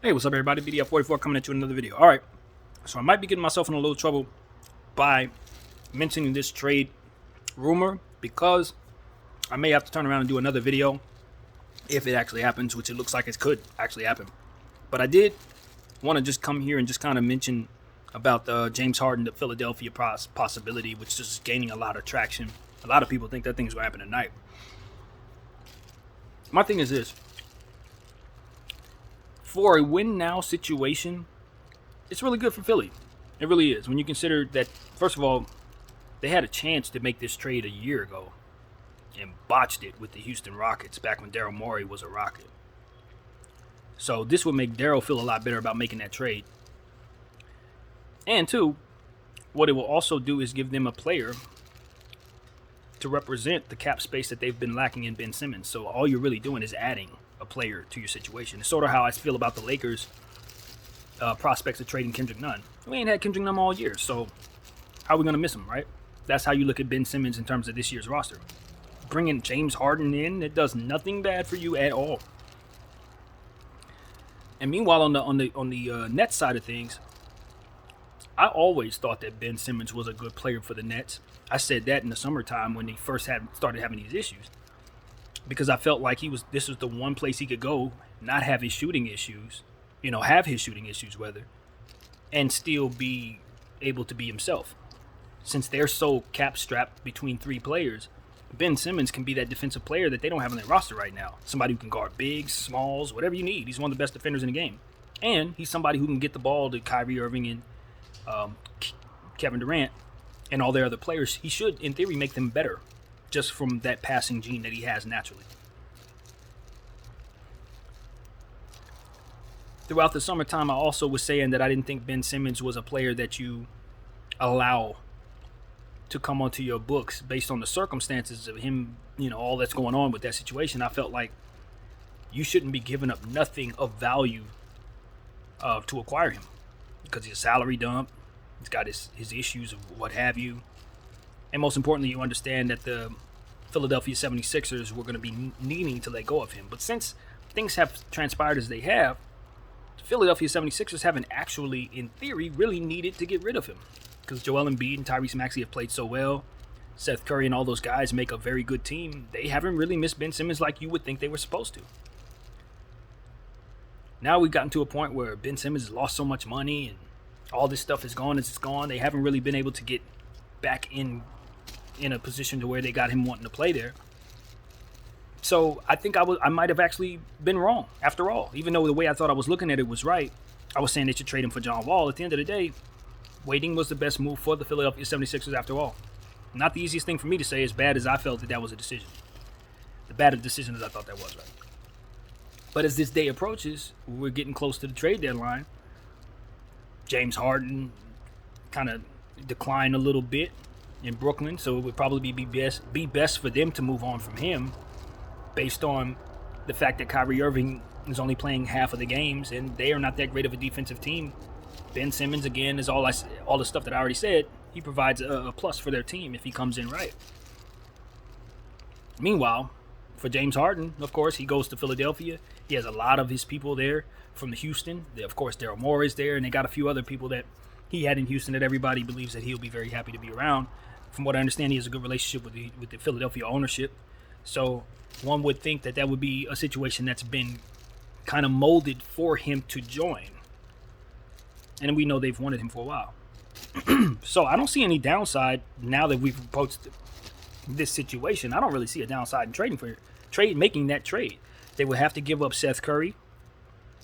Hey, what's up, everybody? BDF44 coming at you with another video. All right, so I might be getting myself in a little trouble by mentioning this trade rumor because I may have to turn around and do another video if it actually happens, which it looks like it could actually happen. But I did want to just come here and just kind of mention about the James Harden to Philadelphia possibility, which is gaining a lot of traction. A lot of people think that thing's going to happen tonight. My thing is this. For a win-now situation, it's really good for Philly. It really is. When you consider that, first of all, they had a chance to make this trade a year ago and botched it with the Houston Rockets back when Daryl Morey was a Rocket. So this would make Daryl feel a lot better about making that trade. And two, what it will also do is give them a player to represent the cap space that they've been lacking in Ben Simmons. So all you're really doing is adding a player to your situation. It's sort of how I feel about the Lakers prospects of trading Kendrick Nunn. We ain't had Kendrick Nunn all year, so how are we going to miss him, right? That's how you look at Ben Simmons in terms of this year's roster. Bringing James Harden in, it does nothing bad for you at all. And meanwhile, on the Nets side of things, I always thought that Ben Simmons was a good player for the Nets. I said that in the summertime when he first started having these issues, because I felt like this was the one place he could go, not have his shooting issues, have his shooting issues, and still be able to be himself. Since they're so cap strapped between three players, Ben Simmons can be that defensive player that they don't have on their roster right now. Somebody who can guard bigs, smalls, whatever you need. He's one of the best defenders in the game. And he's somebody who can get the ball to Kyrie Irving and Kevin Durant and all their other players. He should, in theory, make them better just from that passing gene that he has naturally. Throughout the summertime, I also was saying that I didn't think Ben Simmons was a player that you allow to come onto your books based on the circumstances of him, all that's going on with that situation. I felt like you shouldn't be giving up nothing of value to acquire him because he's a salary dump. He's got his issues of what have you. And most importantly, you understand that the Philadelphia 76ers were going to be needing to let go of him. But since things have transpired as they have, the Philadelphia 76ers haven't actually, in theory, really needed to get rid of him. Because Joel Embiid and Tyrese Maxey have played so well. Seth Curry and all those guys make a very good team. They haven't really missed Ben Simmons like you would think they were supposed to. Now we've gotten to a point where Ben Simmons has lost so much money and all this stuff is gone as it's gone. They haven't really been able to get back in a position to where they got him wanting to play there. So I think I might have actually been wrong after all. Even though the way I thought I was looking at it was right, I was saying they should trade him for John Wall. At the end of the day, waiting was the best move for the Philadelphia 76ers after all. Not the easiest thing for me to say, as bad as I felt that was a decision. The bad a decision as I thought that was, right? But as this day approaches, we're getting close to the trade deadline. James Harden kind of declined a little bit in Brooklyn, so it would probably be best for them to move on from him based on the fact that Kyrie Irving is only playing half of the games and they are not that great of a defensive team. Ben Simmons, again, is all the stuff that I already said. He provides a plus for their team if he comes in right. Meanwhile, for James Harden, of course, he goes to Philadelphia. He has a lot of his people there from the Houston. Of course, Daryl Morey is there, and they got a few other people that he had in Houston that everybody believes that he'll be very happy to be around. From what I understand, he has a good relationship with the Philadelphia ownership. So one would think that would be a situation that's been kind of molded for him to join. And we know they've wanted him for a while. So I don't see any downside now that we've approached this situation. I don't really see a downside in making that trade. They would have to give up Seth Curry,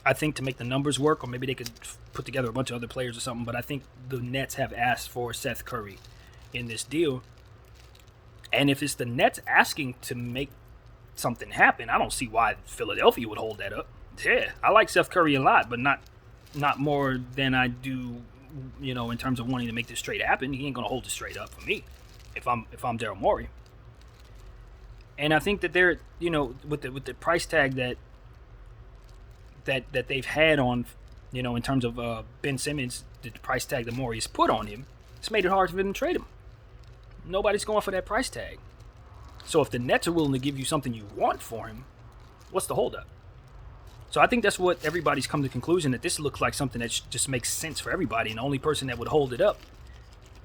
I think, to make the numbers work, or maybe they could put together a bunch of other players or something. But I think the Nets have asked for Seth Curry in this deal. And if it's the Nets asking to make something happen, I don't see why Philadelphia would hold that up. Yeah, I like Seth Curry a lot, but not more than I do, in terms of wanting to make this trade happen. He ain't gonna hold this trade up for me if I'm Daryl Morey. And I think that they're, with the price tag that they've had on, in terms of Ben Simmons, the price tag that Morey has put on him, it's made it hard for them to trade him. Nobody's going for that price tag. So if the Nets are willing to give you something you want for him, what's the holdup? So I think that's what everybody's come to the conclusion, that this looks like something that just makes sense for everybody. And the only person that would hold it up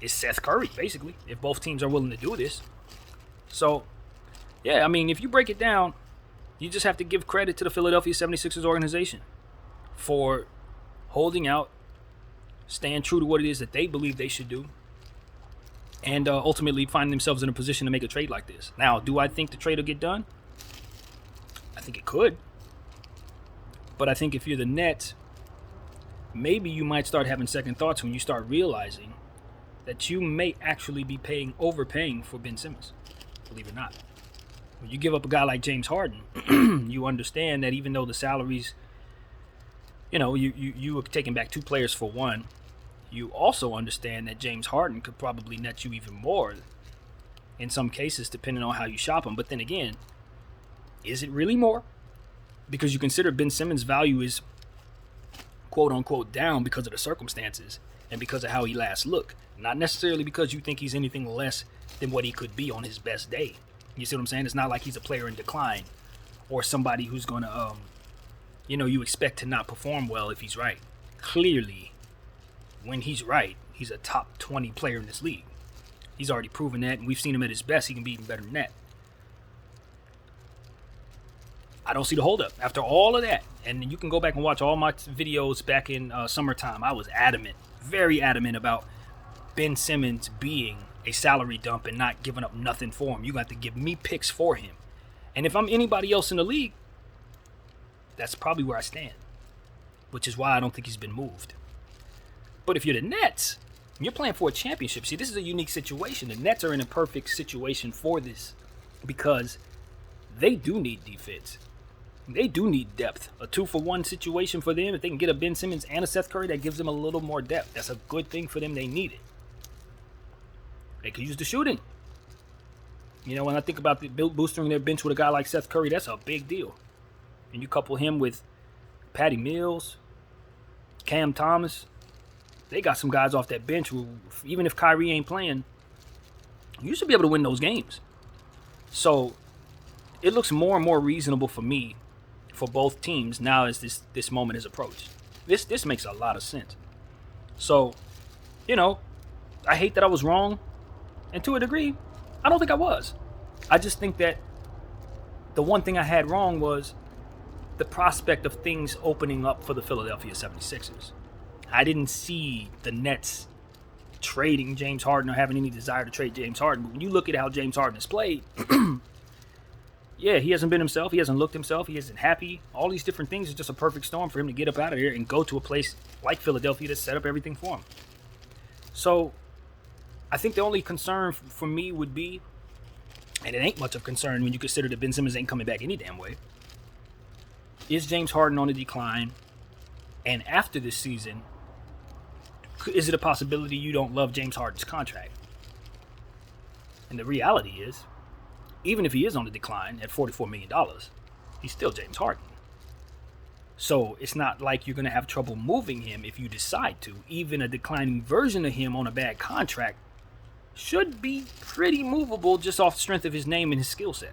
is Seth Curry, basically, if both teams are willing to do this. So, yeah, I mean, if you break it down, you just have to give credit to the Philadelphia 76ers organization for holding out, staying true to what it is that they believe they should do, and ultimately finding themselves in a position to make a trade like this. Now, do I think the trade will get done? I think it could. But I think if you're the Nets, maybe you might start having second thoughts when you start realizing that you may actually be overpaying for Ben Simmons, believe it or not. When you give up a guy like James Harden, you understand that even though the salaries, you were taking back 2 players for one, you also understand that James Harden could probably net you even more in some cases, depending on how you shop him. But then again, is it really more? Because you consider Ben Simmons' value is quote-unquote down because of the circumstances and because of how he last looked. Not necessarily because you think he's anything less than what he could be on his best day. You see what I'm saying? It's not like he's a player in decline or somebody who's going to, you expect to not perform well if he's right. Clearly, when he's right, he's a top 20 player in this league. He's already proven that, and we've seen him at his best. He can be even better than that. I don't see the holdup. After all of that, and you can go back and watch all my videos back in summertime, I was adamant, very adamant about Ben Simmons being a salary dump and not giving up nothing for him. You got to give me picks for him. And if I'm anybody else in the league, that's probably where I stand, which is why I don't think he's been moved. But if you're the Nets, you're playing for a championship. See, this is a unique situation. The Nets are in a perfect situation for this because they do need defense. They do need depth. A 2-for-1 situation for them. If they can get a Ben Simmons and a Seth Curry, that gives them a little more depth. That's a good thing for them. They need it. They could use the shooting. When I think about boosting their bench with a guy like Seth Curry, that's a big deal. And you couple him with Patty Mills, Cam Thomas. They got some guys off that bench who, even if Kyrie ain't playing, you should be able to win those games. So it looks more and more reasonable for me for both teams now as this moment is approached. This makes a lot of sense. So, I hate that I was wrong. And to a degree, I don't think I was. I just think that the one thing I had wrong was the prospect of things opening up for the Philadelphia 76ers. I didn't see the Nets trading James Harden or having any desire to trade James Harden. But when you look at how James Harden has played, yeah, he hasn't been himself. He hasn't looked himself. He isn't happy. All these different things is just a perfect storm for him to get up out of here and go to a place like Philadelphia to set up everything for him. So I think the only concern for me would be, and it ain't much of concern when you consider that Ben Simmons ain't coming back any damn way, is James Harden on the decline? And after this season, is it a possibility you don't love James Harden's contract? And the reality is, even if he is on the decline at $44 million, he's still James Harden. So it's not like you're going to have trouble moving him if you decide to. Even a declining version of him on a bad contract should be pretty movable just off the strength of his name and his skill set.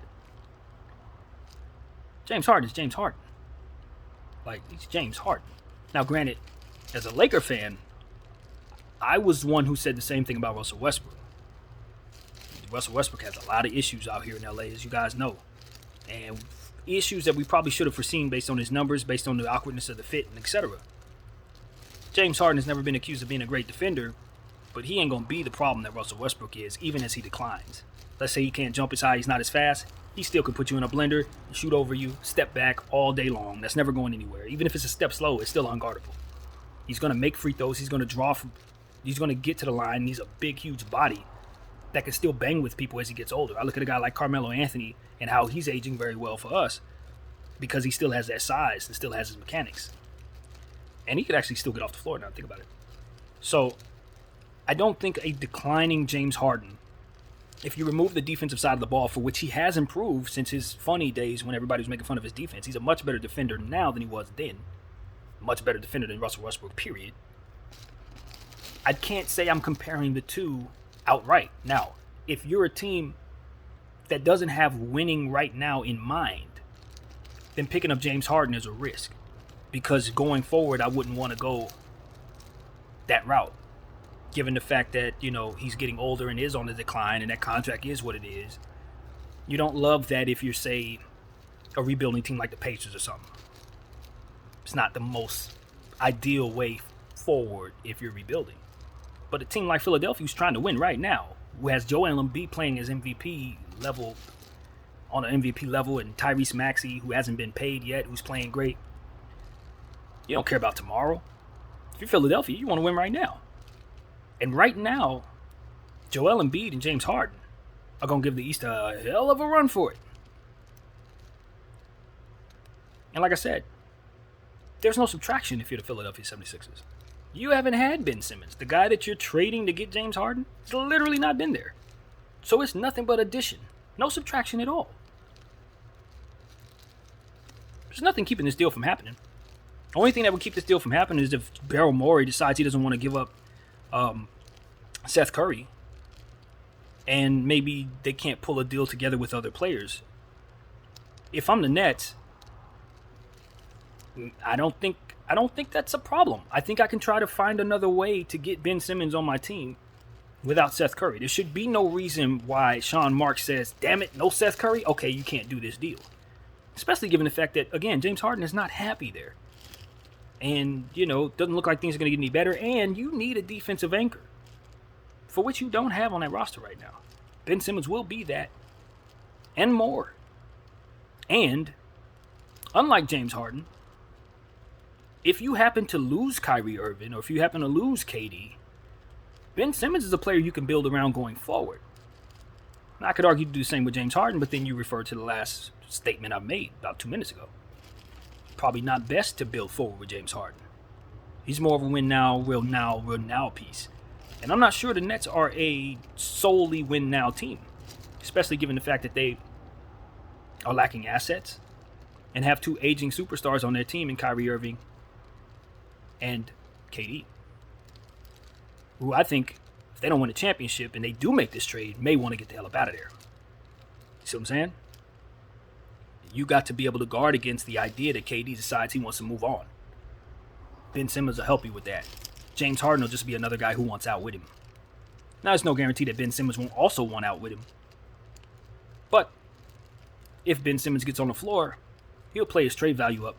James Harden is James Harden. He's James Harden. Now, granted, as a Laker fan, I was the one who said the same thing about Russell Westbrook. Russell Westbrook has a lot of issues out here in LA, as you guys know. And issues that we probably should have foreseen based on his numbers, based on the awkwardness of the fit, and etc. James Harden has never been accused of being a great defender, but he ain't going to be the problem that Russell Westbrook is, even as he declines. Let's say he can't jump as high, he's not as fast. He still can put you in a blender, shoot over you, step back all day long. That's never going anywhere. Even if it's a step slow, it's still unguardable. He's going to make free throws. He's going to draw from. He's going to get to the line. He's a big, huge body that can still bang with people as he gets older. I look at a guy like Carmelo Anthony and how he's aging very well for us because he still has that size and still has his mechanics. And he could actually still get off the floor now, think about it. So I don't think a declining James Harden, if you remove the defensive side of the ball, for which he has improved since his funny days when everybody was making fun of his defense, he's a much better defender now than he was then. Much better defender than Russell Westbrook, period. I can't say I'm comparing the two outright. Now, if you're a team that doesn't have winning right now in mind, then picking up James Harden is a risk. because going forward, I wouldn't want to go that route, given the fact that, he's getting older and is on the decline, and that contract is what it is. You don't love that if you're, say, a rebuilding team like the Pacers or something. It's not the most ideal way forward if you're rebuilding. But a team like Philadelphia, who's trying to win right now, who has Joel Embiid playing his MVP level, on an MVP level, and Tyrese Maxey, who hasn't been paid yet, who's playing great. You don't care about tomorrow. If you're Philadelphia, you want to win right now. And right now, Joel Embiid and James Harden are going to give the East a hell of a run for it. And like I said, there's no subtraction if you're the Philadelphia 76ers. You haven't had Ben Simmons. The guy that you're trading to get James Harden has literally not been there. So it's nothing but addition. No subtraction at all. There's nothing keeping this deal from happening. The only thing that would keep this deal from happening is if Daryl Morey decides he doesn't want to give up Seth Curry, and maybe they can't pull a deal together with other players. If I'm the Nets, I don't think that's a problem. I think I can try to find another way to get Ben Simmons on my team without Seth Curry. There should be no reason why Sean Marks says, damn it, no Seth Curry? Okay, you can't do this deal. Especially given the fact that, again, James Harden is not happy there. And, doesn't look like things are going to get any better. And you need a defensive anchor, for which you don't have on that roster right now. Ben Simmons will be that, and more. And, unlike James Harden, if you happen to lose Kyrie Irving, or if you happen to lose KD, Ben Simmons is a player you can build around going forward. Now, I could argue to do the same with James Harden, but then you refer to the last statement I made about 2 minutes ago. Probably not best to build forward with James Harden. He's more of a win now, real now piece. And I'm not sure the Nets are a solely win now team, especially given the fact that they are lacking assets and have 2 aging superstars on their team in Kyrie Irving and KD, who I think, if they don't win a championship and they do make this trade, may want to get the hell up out of there. You see what I'm saying? You got to be able to guard against the idea that KD decides he wants to move on. Ben Simmons will help you with that. James Harden will just be another guy who wants out with him. Now, there's no guarantee that Ben Simmons won't also want out with him. But if Ben Simmons gets on the floor, he'll play his trade value up.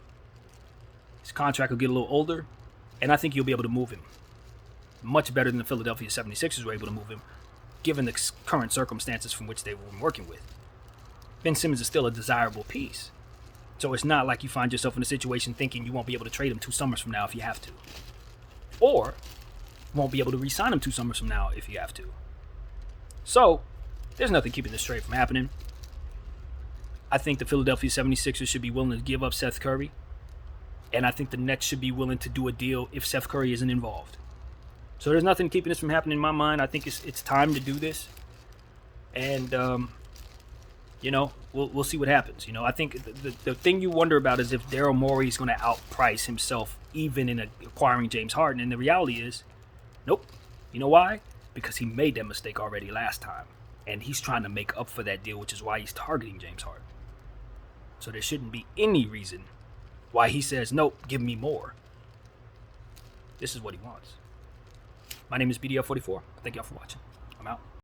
His contract will get a little older, and I think you'll be able to move him. Much better than the Philadelphia 76ers were able to move him, given the current circumstances from which they were working with. Ben Simmons is still a desirable piece. So it's not like you find yourself in a situation thinking you won't be able to trade him 2 summers from now if you have to. Or won't be able to re-sign him 2 summers from now if you have to. So, there's nothing keeping this trade from happening. I think the Philadelphia 76ers should be willing to give up Seth Curry. And I think the Nets should be willing to do a deal if Seth Curry isn't involved. So there's nothing keeping this from happening in my mind. I think it's time to do this. And, we'll see what happens. I think the thing you wonder about is if Daryl Morey is going to outprice himself even in acquiring James Harden. And the reality is, nope. You know why? Because he made that mistake already last time. And he's trying to make up for that deal, which is why he's targeting James Harden. So there shouldn't be any reason why he says, nope, give me more. This is what he wants. My name is BDL44. Thank y'all for watching. I'm out.